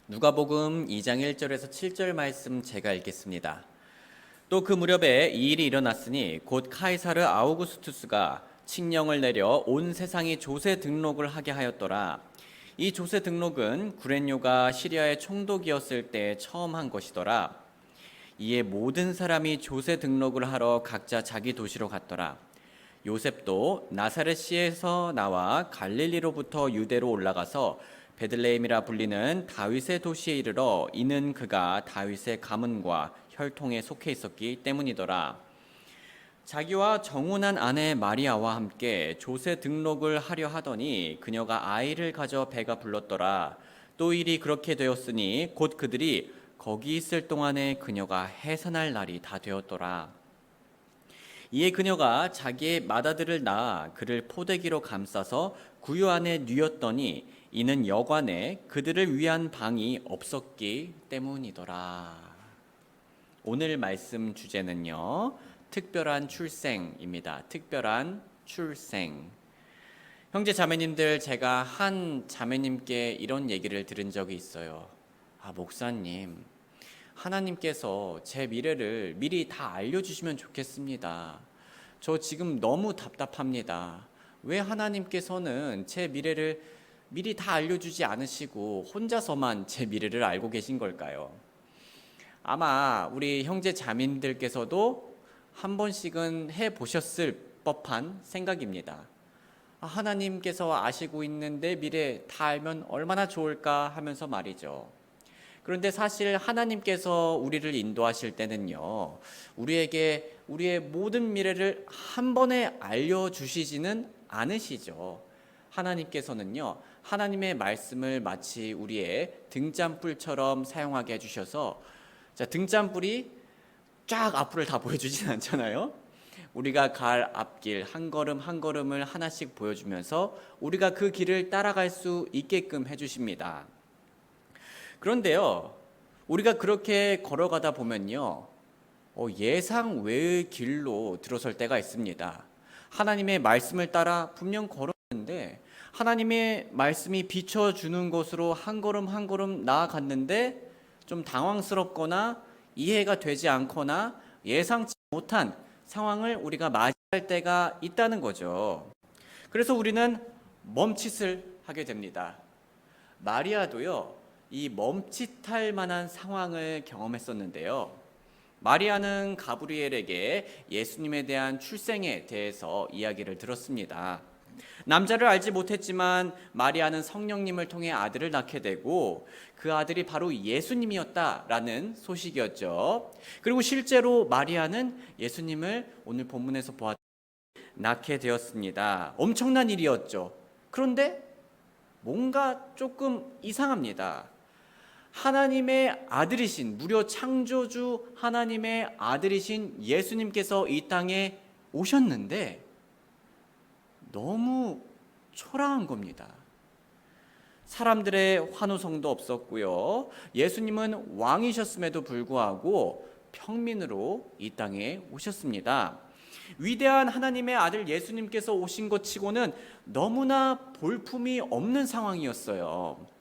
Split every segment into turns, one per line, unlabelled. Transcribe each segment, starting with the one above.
누가복음 2장 1절에서 7절 말씀 제가 읽겠습니다. 또 그 무렵에 이 일이 일어났으니 곧 카이사르 아우구스투스가 칙령을 내려 온 세상이 조세 등록을 하게 하였더라. 이 조세 등록은 구렛뇨가 시리아의 총독이었을 때 처음 한 것이더라. 이에 모든 사람이 조세 등록을 하러 각자 자기 도시로 갔더라. 요셉도 나사렛시에서 나와 갈릴리로부터 유대로 올라가서 베들레헴이라 불리는 다윗의 도시에 이르러 이는 그가 다윗의 가문과 혈통에 속해 있었기 때문이더라. 자기와 정혼한 아내 마리아와 함께 조세 등록을 하려 하더니 그녀가 아이를 가져 배가 불렀더라. 또 일이 그렇게 되었으니 곧 그들이 거기 있을 동안에 그녀가 해산할 날이 다 되었더라. 이에 그녀가 자기의 맏아들을 낳아 그를 포대기로 감싸서 구유 안에 뉘었더니 이는 여관에 그들을 위한 방이 없었기 때문이더라. 오늘 말씀 주제는요, 특별한 출생입니다. 특별한 출생. 형제 자매님들, 제가 한 자매님께 이런 얘기를 들은 적이 있어요. 목사님, 하나님께서 제 미래를 미리 다 알려주시면 좋겠습니다. 저 지금 너무 답답합니다. 왜 하나님께서는 제 미래를 미리 다 알려주지 않으시고 혼자서만 제 미래를 알고 계신 걸까요? 아마 우리 형제 자매님들께서도 한 번씩은 해보셨을 법한 생각입니다. 하나님께서 아시고 있는 내 미래 다 알면 얼마나 좋을까 하면서 말이죠. 그런데 사실 하나님께서 우리를 인도하실 때는요, 우리에게 우리의 모든 미래를 한 번에 알려주시지는 않으시죠. 하나님께서는요, 하나님의 말씀을 마치 우리의 등잔불처럼 사용하게 해주셔서, 등잔불이 쫙 앞을 다 보여주진 않잖아요. 우리가 갈 앞길 한 걸음 한 걸음을 하나씩 보여주면서 우리가 그 길을 따라갈 수 있게끔 해주십니다. 그런데요, 우리가 그렇게 걸어가다 보면요, 예상 외의 길로 들어설 때가 있습니다. 하나님의 말씀을 따라 분명 걸었는데 하나님의 말씀이 비춰주는 곳으로 한 걸음 한 걸음 나아갔는데 좀 당황스럽거나 이해가 되지 않거나 예상치 못한 상황을 우리가 맞이할 때가 있다는 거죠. 그래서 우리는 멈칫을 하게 됩니다. 마리아도요, 이 멈칫할 만한 상황을 경험했었는데요. 마리아는 가브리엘에게 예수님에 대한 출생에 대해서 이야기를 들었습니다. 남자를 알지 못했지만 마리아는 성령님을 통해 아들을 낳게 되고 그 아들이 바로 예수님이었다라는 소식이었죠. 그리고 실제로 마리아는 예수님을 오늘 본문에서 보았듯이 낳게 되었습니다. 엄청난 일이었죠. 그런데 뭔가 조금 이상합니다. 하나님의 아들이신, 무려 창조주 하나님의 아들이신 예수님께서 이 땅에 오셨는데 너무 초라한 겁니다. 사람들의 환호성도 없었고요. 예수님은 왕이셨음에도 불구하고 평민으로 이 땅에 오셨습니다. 위대한 하나님의 아들 예수님께서 오신 것 치고는 너무나 볼품이 없는 상황이었어요.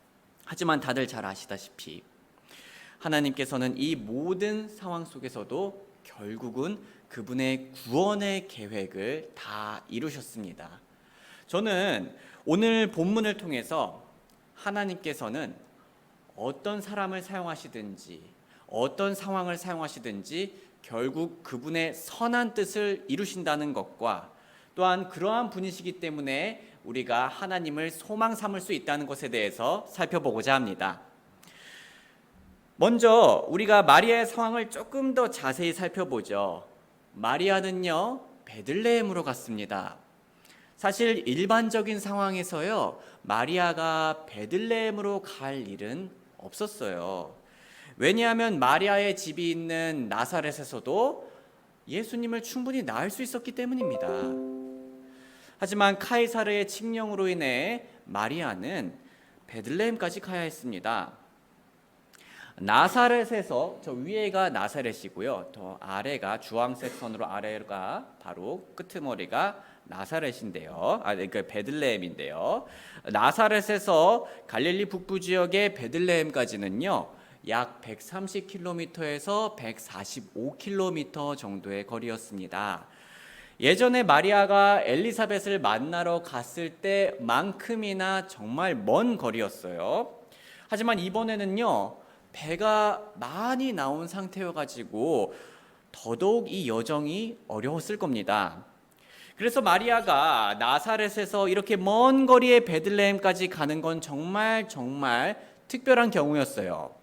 하지만 다들 잘 아시다시피 하나님께서는 이 모든 상황 속에서도 결국은 그분의 구원의 계획을 다 이루셨습니다. 저는 오늘 본문을 통해서 하나님께서는 어떤 사람을 사용하시든지 어떤 상황을 사용하시든지 결국 그분의 선한 뜻을 이루신다는 것과 또한 그러한 분이시기 때문에 우리가 하나님을 소망 삼을 수 있다는 것에 대해서 살펴보고자 합니다. 먼저 우리가 마리아의 상황을 조금 더 자세히 살펴보죠. 마리아는요, 베들레헴으로 갔습니다. 사실 일반적인 상황에서요, 마리아가 베들레헴으로 갈 일은 없었어요. 왜냐하면 마리아의 집이 있는 나사렛에서도 예수님을 충분히 낳을 수 있었기 때문입니다. 하지만 카이사르의 칙령으로 인해 마리아는 베들레헴까지 가야 했습니다. 나사렛에서, 저 위에가 나사렛이고요, 더 아래가 주황색 선으로 아래가 바로 끄트머리가 나사렛인데요. 그러니까 베들레헴인데요. 나사렛에서 갈릴리 북부 지역의 베들레헴까지는요. 약 130km에서 145km 정도의 거리였습니다. 예전에 마리아가 엘리사벳을 만나러 갔을 때만큼이나 정말 먼 거리였어요. 하지만 이번에는요, 배가 많이 나온 상태여가지고 더더욱 이 여정이 어려웠을 겁니다. 그래서 마리아가 나사렛에서 이렇게 먼 거리의 베들레헴까지 가는 건 정말 특별한 경우였어요.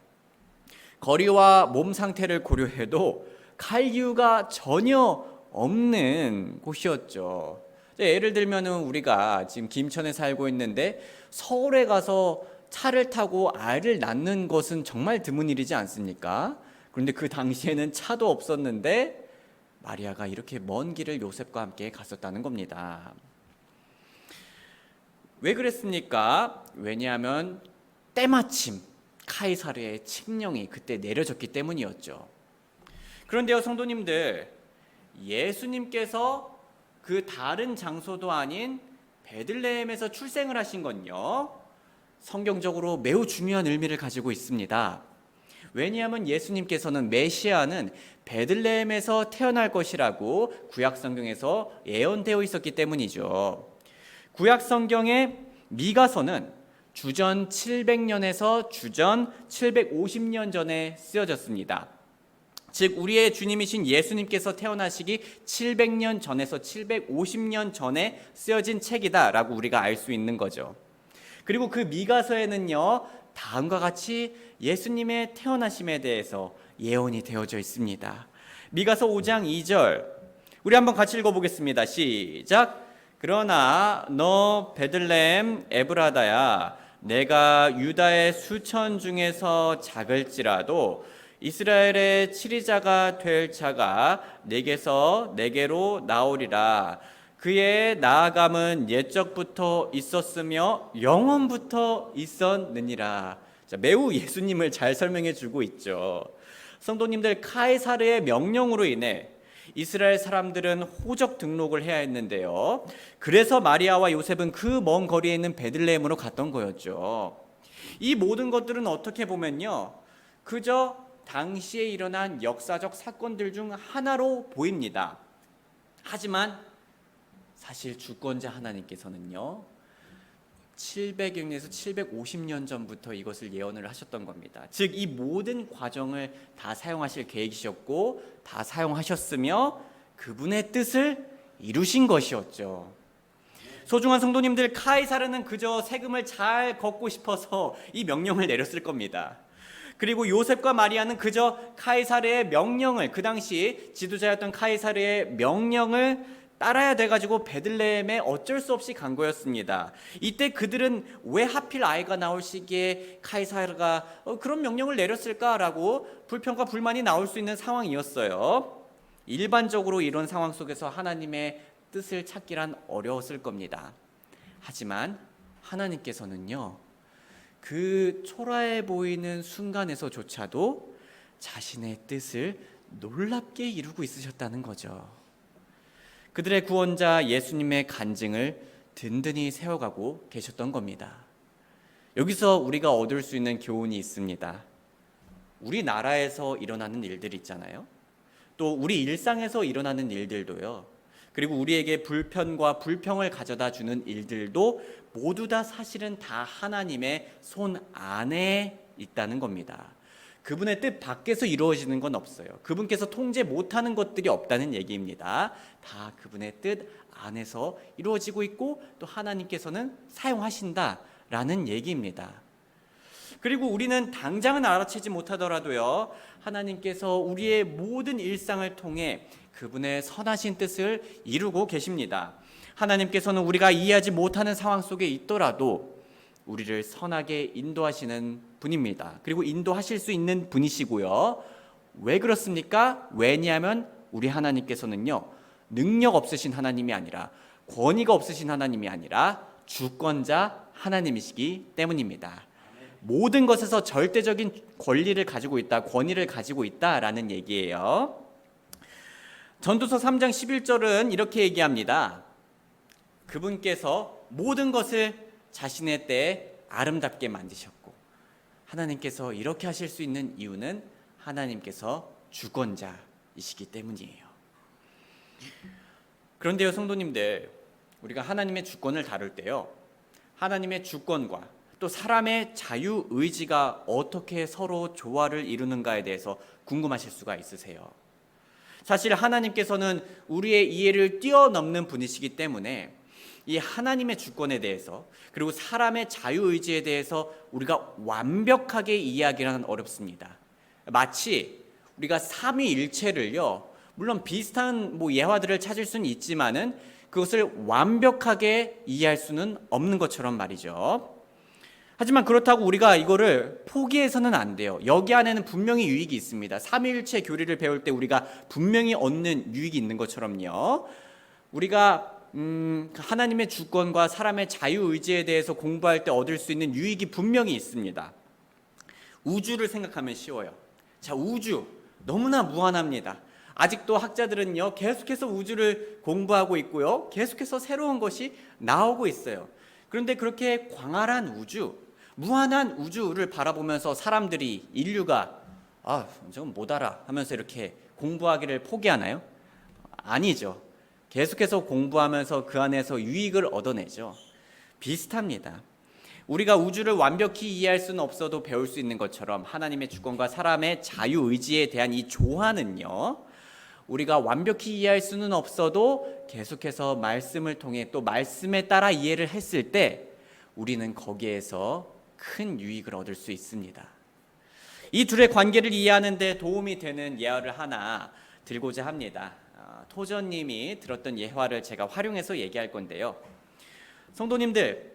거리와 몸 상태를 고려해도 갈 이유가 전혀 없는 곳이었죠. 예를 들면은 우리가 지금 김천에 살고 있는데 서울에 가서 차를 타고 아이를 낳는 것은 정말 드문 일이지 않습니까? 그런데 그 당시에는 차도 없었는데 마리아가 이렇게 먼 길을 요셉과 함께 갔었다는 겁니다. 왜 그랬습니까? 왜냐하면 때마침 카이사르의 칙령이 그때 내려졌기 때문이었죠. 그런데요, 성도님들, 예수님께서 그 다른 장소도 아닌 베들레헴에서 출생을 하신 건요, 성경적으로 매우 중요한 의미를 가지고 있습니다. 왜냐하면 예수님께서는 메시아는 베들레헴에서 태어날 것이라고 구약 성경에서 예언되어 있었기 때문이죠. 구약 성경의 미가서는 주전 700년에서 주전 750년 전에 쓰여졌습니다. 즉 우리의 주님이신 예수님께서 태어나시기 700년 전에서 750년 전에 쓰여진 책이다라고 우리가 알 수 있는 거죠. 그리고 그 미가서에는요, 다음과 같이 예수님의 태어나심에 대해서 예언이 되어져 있습니다. 미가서 5장 2절, 우리 한번 같이 읽어보겠습니다. 시작. 그러나 너 베들레헴 에브라다야, 내가 유다의 수천 중에서 작을지라도 이스라엘의 치리자가 될 자가 내게서 내게로 나오리라. 그의 나아감은 옛적부터 있었으며 영원부터 있었느니라. 자, 매우 예수님을 잘 설명해 주고 있죠. 성도님들, 카이사르의 명령으로 인해 이스라엘 사람들은 호적 등록을 해야 했는데요. 그래서 마리아와 요셉은 그 먼 거리에 있는 베들레헴으로 갔던 거였죠. 이 모든 것들은 어떻게 보면요, 그저 당시에 일어난 역사적 사건들 중 하나로 보입니다. 하지만 사실 주권자 하나님께서는요, 700년에서 750년 전부터 이것을 예언을 하셨던 겁니다. 즉 이 모든 과정을 다 사용하실 계획이셨고 다 사용하셨으며 그분의 뜻을 이루신 것이었죠. 소중한 성도님들, 카이사르는 그저 세금을 잘 걷고 싶어서 이 명령을 내렸을 겁니다. 그리고 요셉과 마리아는 그저 카이사르의 명령을, 그 당시 지도자였던 카이사르의 명령을 따라야 돼가지고 베들레헴에 어쩔 수 없이 간 거였습니다. 이때 그들은 왜 하필 아이가 나올 시기에 카이사르가 그런 명령을 내렸을까라고 불평과 불만이 나올 수 있는 상황이었어요. 일반적으로 이런 상황 속에서 하나님의 뜻을 찾기란 어려웠을 겁니다. 하지만 하나님께서는요, 그 초라해 보이는 순간에서조차도 자신의 뜻을 놀랍게 이루고 있으셨다는 거죠. 그들의 구원자 예수님의 간증을 든든히 세워가고 계셨던 겁니다. 여기서 우리가 얻을 수 있는 교훈이 있습니다. 우리나라에서 일어나는 일들 있잖아요. 또 우리 일상에서 일어나는 일들도요. 그리고 우리에게 불편과 불평을 가져다 주는 일들도 모두 다 사실은 다 하나님의 손 안에 있다는 겁니다. 그분의 뜻 밖에서 이루어지는 건 없어요. 그분께서 통제 못하는 것들이 없다는 얘기입니다. 다 그분의 뜻 안에서 이루어지고 있고 또 하나님께서는 사용하신다라는 얘기입니다. 그리고 우리는 당장은 알아채지 못하더라도요, 하나님께서 우리의 모든 일상을 통해 그분의 선하신 뜻을 이루고 계십니다. 하나님께서는 우리가 이해하지 못하는 상황 속에 있더라도 우리를 선하게 인도하시는 분입니다. 그리고 인도하실 수 있는 분이시고요. 왜 그렇습니까? 왜냐하면 우리 하나님께서는요, 능력 없으신 하나님이 아니라, 권위가 없으신 하나님이 아니라 주권자 하나님이시기 때문입니다. 모든 것에서 절대적인 권리를 가지고 있다, 권위를 가지고 있다라는 얘기예요. 전도서 3장 11절은 이렇게 얘기합니다. 그분께서 모든 것을 자신의 때에 아름답게 만드셨고, 하나님께서 이렇게 하실 수 있는 이유는 하나님께서 주권자이시기 때문이에요. 그런데요, 성도님들, 우리가 하나님의 주권을 다룰 때요, 하나님의 주권과 또 사람의 자유의지가 어떻게 서로 조화를 이루는가에 대해서 궁금하실 수가 있으세요. 사실 하나님께서는 우리의 이해를 뛰어넘는 분이시기 때문에 이 하나님의 주권에 대해서, 그리고 사람의 자유의지에 대해서 우리가 완벽하게 이해하기는 어렵습니다. 마치 우리가 삼위일체를요, 물론 비슷한 예화들을 찾을 수는 있지만은 그것을 완벽하게 이해할 수는 없는 것처럼 말이죠. 하지만 그렇다고 우리가 이거를 포기해서는 안 돼요. 여기 안에는 분명히 유익이 있습니다. 삼위일체 교리를 배울 때 우리가 분명히 얻는 유익이 있는 것처럼요, 우리가 하나님의 주권과 사람의 자유의지에 대해서 공부할 때 얻을 수 있는 유익이 분명히 있습니다. 우주를 생각하면 쉬워요. 자, 우주 너무나 무한합니다. 아직도 학자들은요, 계속해서 우주를 공부하고 있고요, 계속해서 새로운 것이 나오고 있어요. 그런데 그렇게 광활한 우주, 무한한 우주를 바라보면서 사람들이, 인류가 저건 못 알아 하면서 이렇게 공부하기를 포기하나요? 아니죠. 계속해서 공부하면서 그 안에서 유익을 얻어내죠. 비슷합니다. 우리가 우주를 완벽히 이해할 수는 없어도 배울 수 있는 것처럼 하나님의 주권과 사람의 자유의지에 대한 이 조화는요, 우리가 완벽히 이해할 수는 없어도 계속해서 말씀을 통해 또 말씀에 따라 이해를 했을 때 우리는 거기에서 큰 유익을 얻을 수 있습니다. 이 둘의 관계를 이해하는 데 도움이 되는 예화를 하나 들고자 합니다. 토저님이 들었던 예화를 제가 활용해서 얘기할 건데요. 성도님들,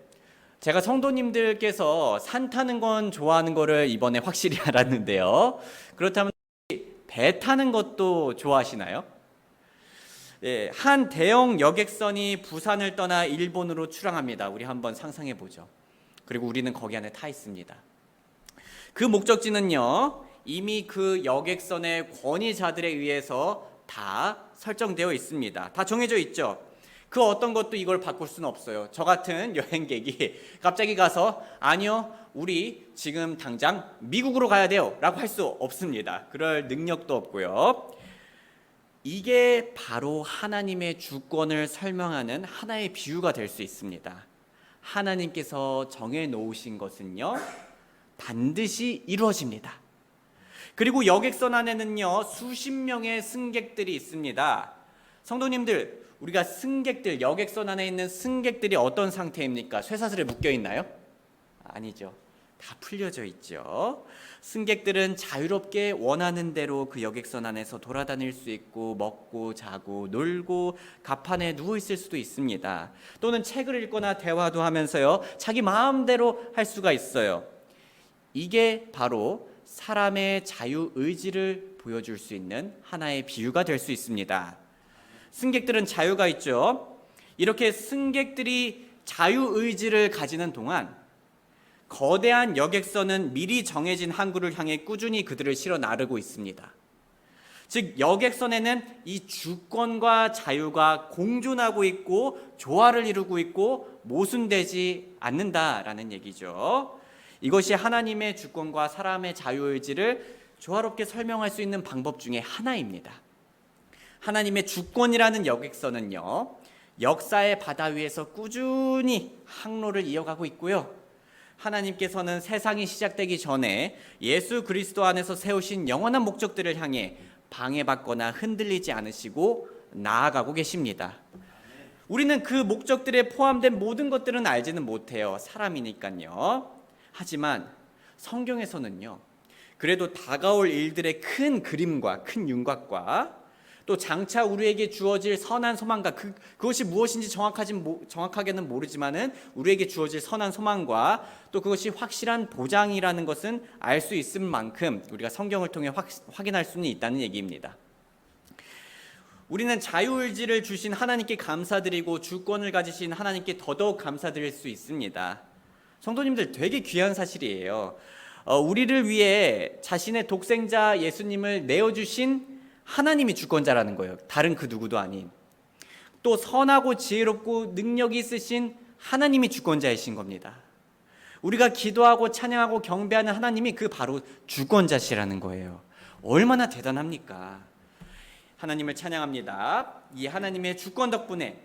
제가 성도님들께서 산 타는 건 좋아하는 거를 이번에 확실히 알았는데요. 그렇다면 배 타는 것도 좋아하시나요? 네, 한 대형 여객선이 부산을 떠나 일본으로 출항합니다. 우리 한번 상상해 보죠. 그리고 우리는 거기 안에 타 있습니다. 그 목적지는요, 이미 그 여객선의 권위자들에 의해서 다 설정되어 있습니다. 다 정해져 있죠. 그 어떤 것도 이걸 바꿀 수는 없어요. 저 같은 여행객이 갑자기 가서 아니요, 우리 지금 당장 미국으로 가야 돼요 라고 할 수 없습니다. 그럴 능력도 없고요. 이게 바로 하나님의 주권을 설명하는 하나의 비유가 될 수 있습니다. 하나님께서 정해놓으신 것은요, 반드시 이루어집니다. 그리고 여객선 안에는요, 수십 명의 승객들이 있습니다. 성도님들, 우리가 승객들, 여객선 안에 있는 승객들이 어떤 상태입니까? 쇠사슬에 묶여 있나요? 아니죠. 다 풀려져 있죠. 승객들은 자유롭게 원하는 대로 그 여객선 안에서 돌아다닐 수 있고, 먹고 자고 놀고 갑판에 누워 있을 수도 있습니다. 또는 책을 읽거나 대화도 하면서요, 자기 마음대로 할 수가 있어요. 이게 바로 사람의 자유의지를 보여줄 수 있는 하나의 비유가 될 수 있습니다. 승객들은 자유가 있죠. 이렇게 승객들이 자유의지를 가지는 동안 거대한 여객선은 미리 정해진 항구를 향해 꾸준히 그들을 실어 나르고 있습니다. 즉, 여객선에는 이 주권과 자유가 공존하고 있고 조화를 이루고 있고 모순되지 않는다라는 얘기죠. 이것이 하나님의 주권과 사람의 자유의지를 조화롭게 설명할 수 있는 방법 중에 하나입니다. 하나님의 주권이라는 여객선은요, 역사의 바다 위에서 꾸준히 항로를 이어가고 있고요, 하나님께서는 세상이 시작되기 전에 예수 그리스도 안에서 세우신 영원한 목적들을 향해 방해받거나 흔들리지 않으시고 나아가고 계십니다. 우리는 그 목적들에 포함된 모든 것들은 알지는 못해요. 사람이니까요. 하지만 성경에서는요, 그래도 다가올 일들의 큰 그림과 큰 윤곽과 또 장차 우리에게 주어질 선한 소망과 그것이 무엇인지 정확하게는 모르지만은 우리에게 주어질 선한 소망과 또 그것이 확실한 보장이라는 것은 알 수 있을 만큼 우리가 성경을 통해 확인할 수는 있다는 얘기입니다. 우리는 자유의지를 주신 하나님께 감사드리고 주권을 가지신 하나님께 더더욱 감사드릴 수 있습니다. 성도님들, 되게 귀한 사실이에요. 우리를 위해 자신의 독생자 예수님을 내어주신 하나님이 주권자라는 거예요. 다른 그 누구도 아닌. 또 선하고 지혜롭고 능력이 있으신 하나님이 주권자이신 겁니다. 우리가 기도하고 찬양하고 경배하는 하나님이 그 바로 주권자시라는 거예요. 얼마나 대단합니까? 하나님을 찬양합니다. 이 하나님의 주권 덕분에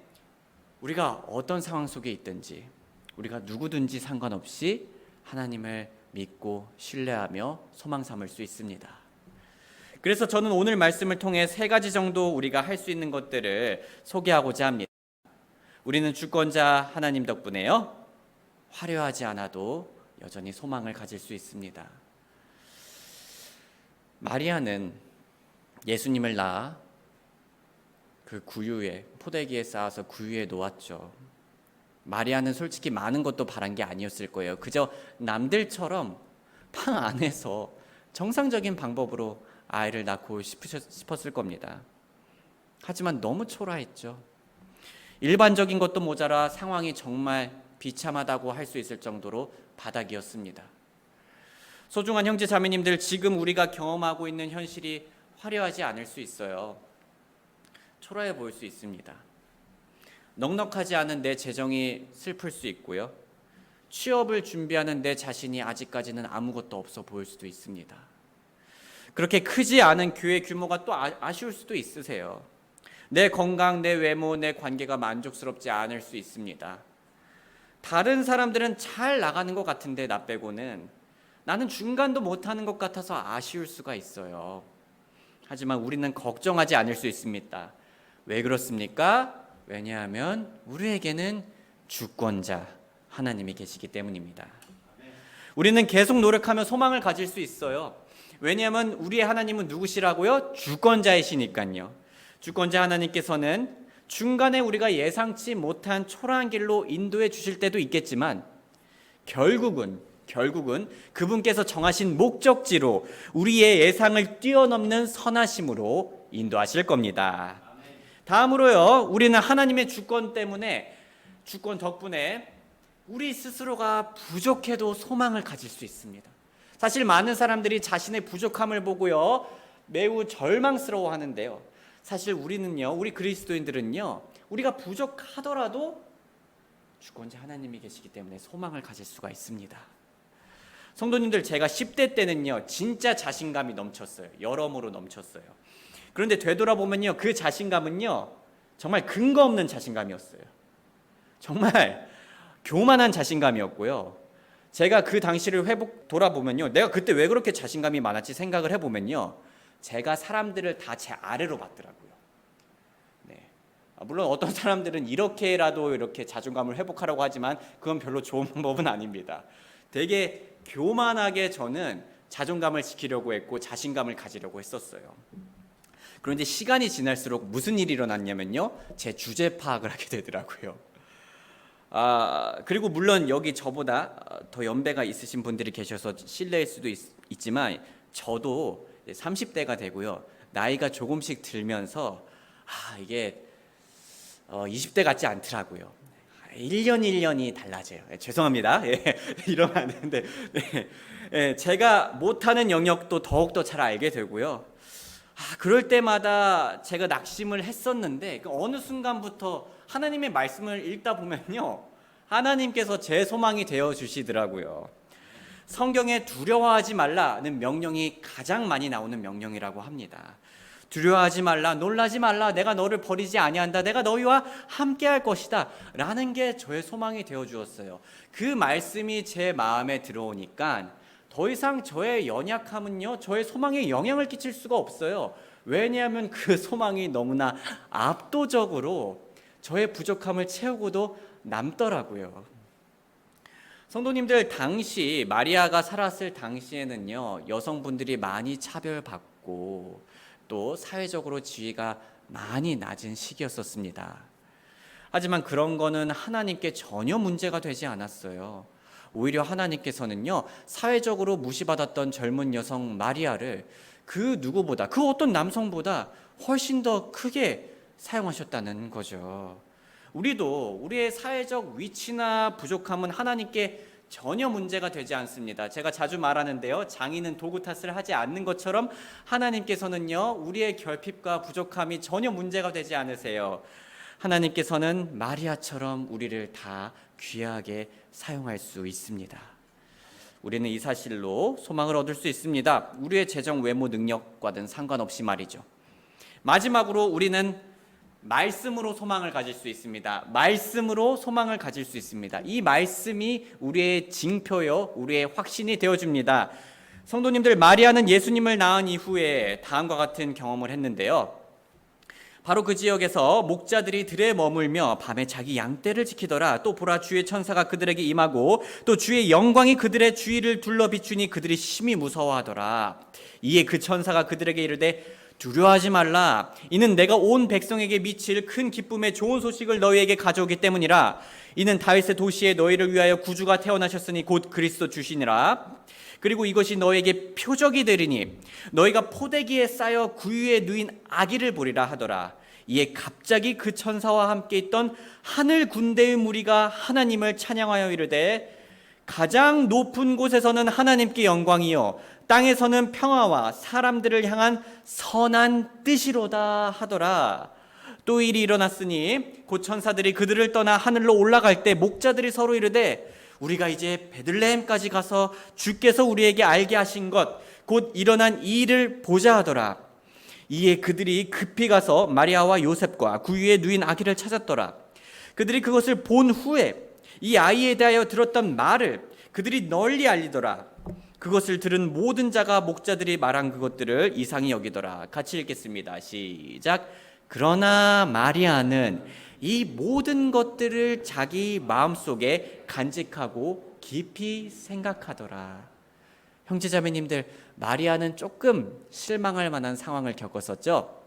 우리가 어떤 상황 속에 있든지 우리가 누구든지 상관없이 하나님을 믿고 신뢰하며 소망 삼을 수 있습니다. 그래서 저는 오늘 말씀을 통해 3가지 정도 우리가 할 수 있는 것들을 소개하고자 합니다. 우리는 주권자 하나님 덕분에요, 화려하지 않아도 여전히 소망을 가질 수 있습니다. 마리아는 예수님을 낳아 그 구유에, 포대기에 쌓아서 구유에 놓았죠. 마리아는 솔직히 많은 것도 바란 게 아니었을 거예요. 그저 남들처럼 방 안에서 정상적인 방법으로 아이를 낳고 싶었을 겁니다. 하지만 너무 초라했죠. 일반적인 것도 모자라 상황이 정말 비참하다고 할 수 있을 정도로 바닥이었습니다. 소중한 형제 자매님들, 지금 우리가 경험하고 있는 현실이 화려하지 않을 수 있어요. 초라해 보일 수 있습니다. 넉넉하지 않은 내 재정이 슬플 수 있고요. 취업을 준비하는 내 자신이 아직까지는 아무것도 없어 보일 수도 있습니다. 그렇게 크지 않은 교회 규모가 또 아쉬울 수도 있으세요. 내 건강, 내 외모, 내 관계가 만족스럽지 않을 수 있습니다. 다른 사람들은 잘 나가는 것 같은데 나 빼고는 나는 중간도 못하는 것 같아서 아쉬울 수가 있어요. 하지만 우리는 걱정하지 않을 수 있습니다. 왜 그렇습니까? 왜냐하면 우리에게는 주권자 하나님이 계시기 때문입니다. 우리는 계속 노력하며 소망을 가질 수 있어요. 왜냐하면 우리의 하나님은 누구시라고요? 주권자이시니까요. 주권자 하나님께서는 중간에 우리가 예상치 못한 초라한 길로 인도해 주실 때도 있겠지만 결국은 그분께서 정하신 목적지로 우리의 예상을 뛰어넘는 선하심으로 인도하실 겁니다. 다음으로요, 우리는 하나님의 주권 덕분에 우리 스스로가 부족해도 소망을 가질 수 있습니다. 사실 많은 사람들이 자신의 부족함을 보고요, 매우 절망스러워 하는데요. 사실 우리 그리스도인들은요, 우리가 부족하더라도 주권자 하나님이 계시기 때문에 소망을 가질 수가 있습니다. 성도님들, 제가 10대 때는요, 진짜 자신감이 넘쳤어요. 여러모로 넘쳤어요. 그런데 되돌아보면요, 그 자신감은요, 정말 근거 없는 자신감이었어요. 정말 교만한 자신감이었고요. 제가 그 당시를 돌아보면요, 내가 그때 왜 그렇게 자신감이 많았지 생각을 해보면요, 제가 사람들을 다 제 아래로 봤더라고요. 네. 물론 어떤 사람들은 이렇게라도 이렇게 자존감을 회복하라고 하지만 그건 별로 좋은 방법은 아닙니다. 되게 교만하게 저는 자존감을 지키려고 했고 자신감을 가지려고 했었어요. 그런데 시간이 지날수록 무슨 일이 일어났냐면요, 제 주제 파악을 하게 되더라고요. 그리고 물론 여기 저보다 더 연배가 있으신 분들이 계셔서 실례일 수도 있지만 저도 30대가 되고요, 나이가 조금씩 들면서 이게 20대 같지 않더라고요. 1년 1년이 달라져요. 죄송합니다. 이러면 안 되는데, 제가 못하는 영역도 더욱더 잘 알게 되고요. 그럴 때마다 제가 낙심을 했었는데 어느 순간부터 하나님의 말씀을 읽다 보면요, 하나님께서 제 소망이 되어 주시더라고요. 성경에 두려워하지 말라는 명령이 가장 많이 나오는 명령이라고 합니다. 두려워하지 말라, 놀라지 말라, 내가 너를 버리지 아니한다, 내가 너희와 함께할 것이다 라는 게 저의 소망이 되어 주었어요. 그 말씀이 제 마음에 들어오니까 더 이상 저의 연약함은요, 저의 소망에 영향을 끼칠 수가 없어요. 왜냐하면 그 소망이 너무나 압도적으로 저의 부족함을 채우고도 남더라고요. 성도님들, 당시 마리아가 살았을 당시에는요, 여성분들이 많이 차별받고 또 사회적으로 지위가 많이 낮은 시기였었습니다. 하지만 그런 거는 하나님께 전혀 문제가 되지 않았어요. 오히려 하나님께서는요, 사회적으로 무시받았던 젊은 여성 마리아를 그 누구보다, 그 어떤 남성보다 훨씬 더 크게 사용하셨다는 거죠. 우리도 우리의 사회적 위치나 부족함은 하나님께 전혀 문제가 되지 않습니다. 제가 자주 말하는데요, 장인은 도구 탓을 하지 않는 것처럼 하나님께서는요, 우리의 결핍과 부족함이 전혀 문제가 되지 않으세요. 하나님께서는 마리아처럼 우리를 다 귀하게 사용할 수 있습니다. 우리는 이 사실로 소망을 얻을 수 있습니다. 우리의 재정 외모 능력과는 상관없이 말이죠. 마지막으로 우리는 말씀으로 소망을 가질 수 있습니다. 말씀으로 소망을 가질 수 있습니다. 이 말씀이 우리의 징표요, 우리의 확신이 되어줍니다. 성도님들, 마리아는 예수님을 낳은 이후에 다음과 같은 경험을 했는데요. 바로 그 지역에서 목자들이 들에 머물며 밤에 자기 양떼를 지키더라. 또 보라, 주의 천사가 그들에게 임하고 또 주의 영광이 그들의 주위를 둘러 비추니 그들이 심히 무서워하더라. 이에 그 천사가 그들에게 이르되 두려워하지 말라. 이는 내가 온 백성에게 미칠 큰 기쁨의 좋은 소식을 너희에게 가져오기 때문이라. 이는 다윗의 도시에 너희를 위하여 구주가 태어나셨으니 곧 그리스도 주시니라. 그리고 이것이 너에게 표적이 되리니 너희가 포대기에 쌓여 구유에 누인 아기를 보리라 하더라. 이에 갑자기 그 천사와 함께 있던 하늘 군대의 무리가 하나님을 찬양하여 이르되 가장 높은 곳에서는 하나님께 영광이요 땅에서는 평화와 사람들을 향한 선한 뜻이로다 하더라. 또 일이 일어났으니 곧 천사들이 그들을 떠나 하늘로 올라갈 때 목자들이 서로 이르되 우리가 이제 베들레헴까지 가서 주께서 우리에게 알게 하신 것 곧 일어난 이 일을 보자 하더라. 이에 그들이 급히 가서 마리아와 요셉과 구유에 누인 아기를 찾았더라. 그들이 그것을 본 후에 이 아이에 대하여 들었던 말을 그들이 널리 알리더라. 그것을 들은 모든 자가 목자들이 말한 그것들을 이상히 여기더라. 같이 읽겠습니다. 시작. 그러나 마리아는 이 모든 것들을 자기 마음속에 간직하고 깊이 생각하더라. 형제자매님들, 마리아는 조금 실망할 만한 상황을 겪었었죠.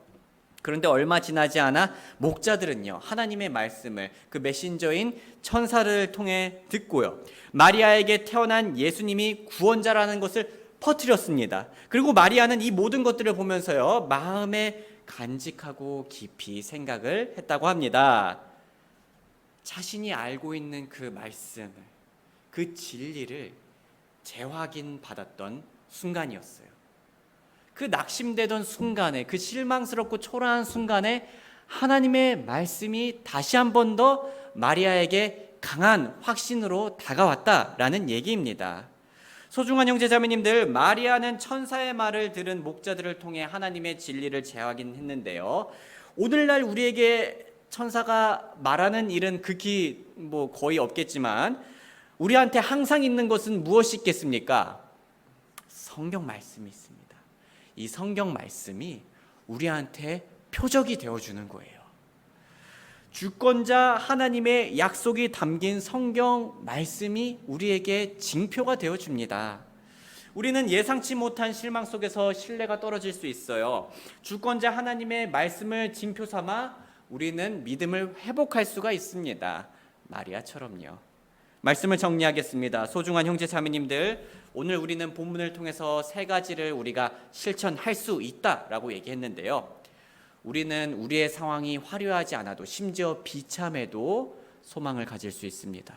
그런데 얼마 지나지 않아 목자들은요, 하나님의 말씀을 그 메신저인 천사를 통해 듣고요, 마리아에게 태어난 예수님이 구원자라는 것을 퍼뜨렸습니다. 그리고 마리아는 이 모든 것들을 보면서요, 마음에 간직하고 깊이 생각을 했다고 합니다. 자신이 알고 있는 그 말씀을, 그 진리를 재확인 받았던 순간이었어요. 그 낙심되던 순간에, 그 실망스럽고 초라한 순간에 하나님의 말씀이 다시 한 번 더 마리아에게 강한 확신으로 다가왔다라는 얘기입니다. 소중한 형제자매님들, 마리아는 천사의 말을 들은 목자들을 통해 하나님의 진리를 재확인했는데요. 오늘날 우리에게 천사가 말하는 일은 극히 거의 없겠지만 우리한테 항상 있는 것은 무엇이 있겠습니까? 성경 말씀이 있습니다. 이 성경 말씀이 우리한테 표적이 되어주는 거예요. 주권자 하나님의 약속이 담긴 성경 말씀이 우리에게 징표가 되어줍니다. 우리는 예상치 못한 실망 속에서 신뢰가 떨어질 수 있어요. 주권자 하나님의 말씀을 징표 삼아 우리는 믿음을 회복할 수가 있습니다. 마리아처럼요. 말씀을 정리하겠습니다. 소중한 형제 자매님들, 오늘 우리는 본문을 통해서 세 가지를 우리가 실천할 수 있다라고 얘기했는데요. 우리는 우리의 상황이 화려하지 않아도, 심지어 비참해도 소망을 가질 수 있습니다.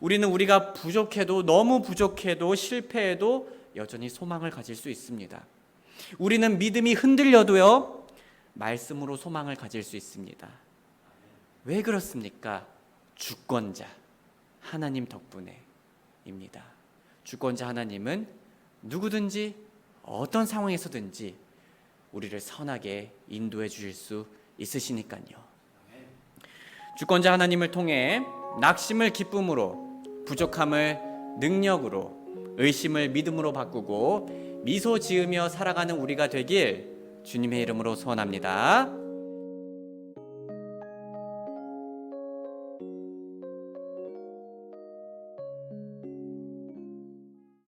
우리는 우리가 부족해도, 너무 부족해도, 실패해도 여전히 소망을 가질 수 있습니다. 우리는 믿음이 흔들려도요, 말씀으로 소망을 가질 수 있습니다. 왜 그렇습니까? 주권자 하나님 덕분에입니다. 주권자 하나님은 누구든지 어떤 상황에서든지 우리를 선하게 인도해 주실 수 있으시니까요. 주권자 하나님을 통해 낙심을 기쁨으로, 부족함을 능력으로, 의심을 믿음으로 바꾸고 미소 지으며 살아가는 우리가 되길 주님의 이름으로 소원합니다.